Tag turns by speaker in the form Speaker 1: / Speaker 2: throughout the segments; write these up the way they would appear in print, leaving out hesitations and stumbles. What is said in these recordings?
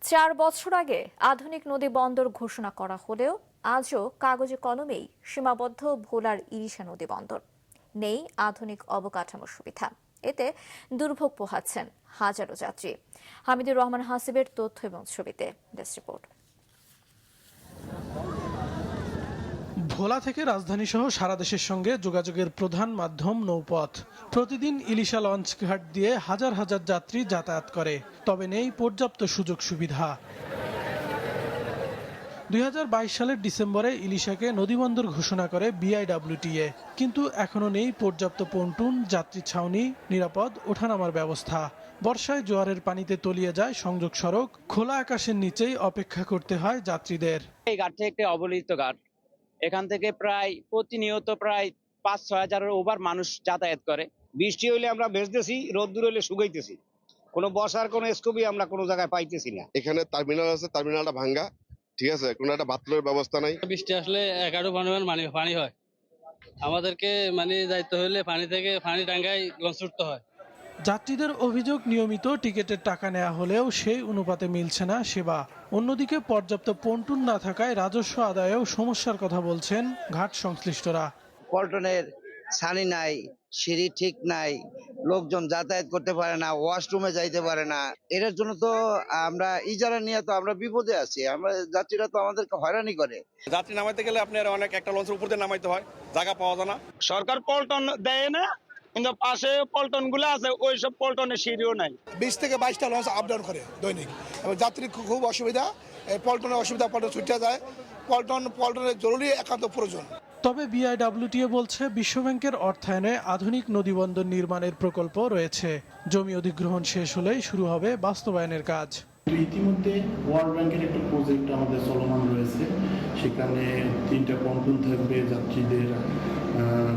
Speaker 1: 4 বছর আগে আধুনিক নদী বন্দর ঘোষণা করা হলেও আজও কাগজে কলমেই সীমাবদ্ধ ভোলার ইলিশা নদী বন্দর। নেই আধুনিক অবকাঠামো সুবিধা। এতে দুর্ভোগ পোহাচ্ছেন হাজারো যাত্রী। হামিদুর রহমান হাসিবের তথ্য এবং ছবিতে ডেস্ক রিপোর্ট।
Speaker 2: ভোলা থেকে রাজধানী সহ সারা দেশের সঙ্গে যোগাযোগের প্রধান মাধ্যম নৌপথ। প্রতিদিন ইলিশা লঞ্চ ঘাট দিয়ে হাজার হাজার যাত্রী যাতায়াত করে, তবে নেই পর্যাপ্ত সুযোগ সুবিধা। 2022 সালের ডিসেম্বরে ইলিশাকে নদীবন্দর ঘোষণা করে বিআইডব্লিউটিএ, কিন্তু এখনো নেই পর্যাপ্ত পন্টুন, যাত্রী ছাউনি, নিরাপদ ওঠানামার ব্যবস্থা। বর্ষায় জোয়ারের পানিতে তলিয়ে যায় সংযোগ সড়ক, খোলা আকাশের নিচেই অপেক্ষা করতে হয় যাত্রীদের।
Speaker 3: এই ঘাটটি একটি অবহেলিত ঘাট। এখান থেকে প্রায় প্রতিনিয়ত প্রায় 5-6 হাজারের ওভার মানুষ যাতায়াত করে।
Speaker 4: বৃষ্টি হইলে আমরা ভেজতেছি, রোদ্দুর হইলে শুকাইতেছি। কোনো বসার কোনো স্কোপই আমরা কোনো জায়গায় পাইতেছি না।
Speaker 5: এখানে টার্মিনাল আছে, টার্মিনালটা ভাঙ্গা, ঠিক আছে, কোনো একটা বাথরুমের ব্যবস্থা নাই।
Speaker 6: বৃষ্টি আসলে 11 পরিমাণ পানি হয়, আমাদেরকে যাইতে হলে পানি টাঙ্গায় লঞ্চ উঠতে হয়।
Speaker 2: যাত্রীদের অভিযোগ, নিয়মিত টিকিটের টাকা নেওয়া হলেও সেই অনুপাতে মিলছে না সেবা। অন্যদিকে পর্যাপ্ত পন্টুন না থাকায় রাজস্ব আদায়েও সমস্যার কথা বলছেন ঘাট সংশ্লিষ্টরা।
Speaker 7: পল্টনের ছানি নাই, সিঁড়ি ঠিক নাই, লোকজন যাতায়াত করতে পারে না, ওয়াশরুমে যাইতে পারে না। এটার জন্য তো আমরা ইজারা নিয়ে তো আমরা বিপদে আছি। আমরা যাত্রীরা তো আমাদেরকে হয়রানি করে।
Speaker 8: যাত্রী নামাইতে গেলে আপনার অনেক একটা লঞ্চের উপর দিয়ে নামাইতে হয়, জায়গা পাওয়া যায় না।
Speaker 4: সরকার পল্টন দেয় না, কিন্তু পাশে পল্টন গুলো আছে, ওইসব পল্টনের সিঁড়িও নাই।
Speaker 9: 20 থেকে 22টা লঞ্চ আপ ডাউন করে দৈনিক, এবং যাত্রীর খুব অসুবিধা। পল্টনের অসুবিধা, পল্টন ছুটে যায়। পল্টনের জরুরি একান্ত প্রয়োজন।
Speaker 2: তবে বিআইডব্লিউটিএ বলছে বিশ্বব্যাংকের অর্থায়নে আধুনিক নদীবন্দর নির্মাণের প্রকল্প রয়েছে। জমি অধিগ্রহণ শেষ হলেই শুরু হবে বাস্তবায়নের কাজ।
Speaker 10: ইতিমধ্যে ওয়ার্ল্ড ব্যাংকের একটা প্রজেক্ট আমাদের চলমান রয়েছে। সেখানে 3টা পন্টুন থাকবে, যাত্রীদের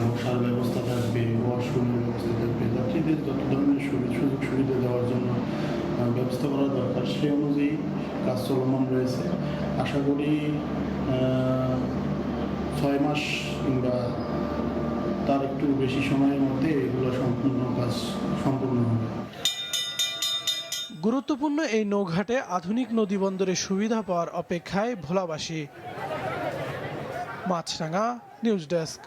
Speaker 10: বসার ব্যবস্থা থাকবে, ওয়াশরুমের ব্যবস্থা থাকবে। যাত্রীদের যত ধরনের সুযোগ সুবিধা দেওয়ার জন্য ব্যবস্থা করা দরকার, সেই অনুযায়ী কাজ চলমান রয়েছে। আশা করি 6 মাস কিংবা তার একটু বেশি সময়ের মধ্যে এগুলো কাজ সম্পূর্ণ হবে।
Speaker 2: গুরুত্বপূর্ণ এই নৌঘাটে আধুনিক নদীবন্দরের সুবিধা পাওয়ার অপেক্ষায় ভোলাবাসী। মাছরাঙা নিউজ ডেস্ক।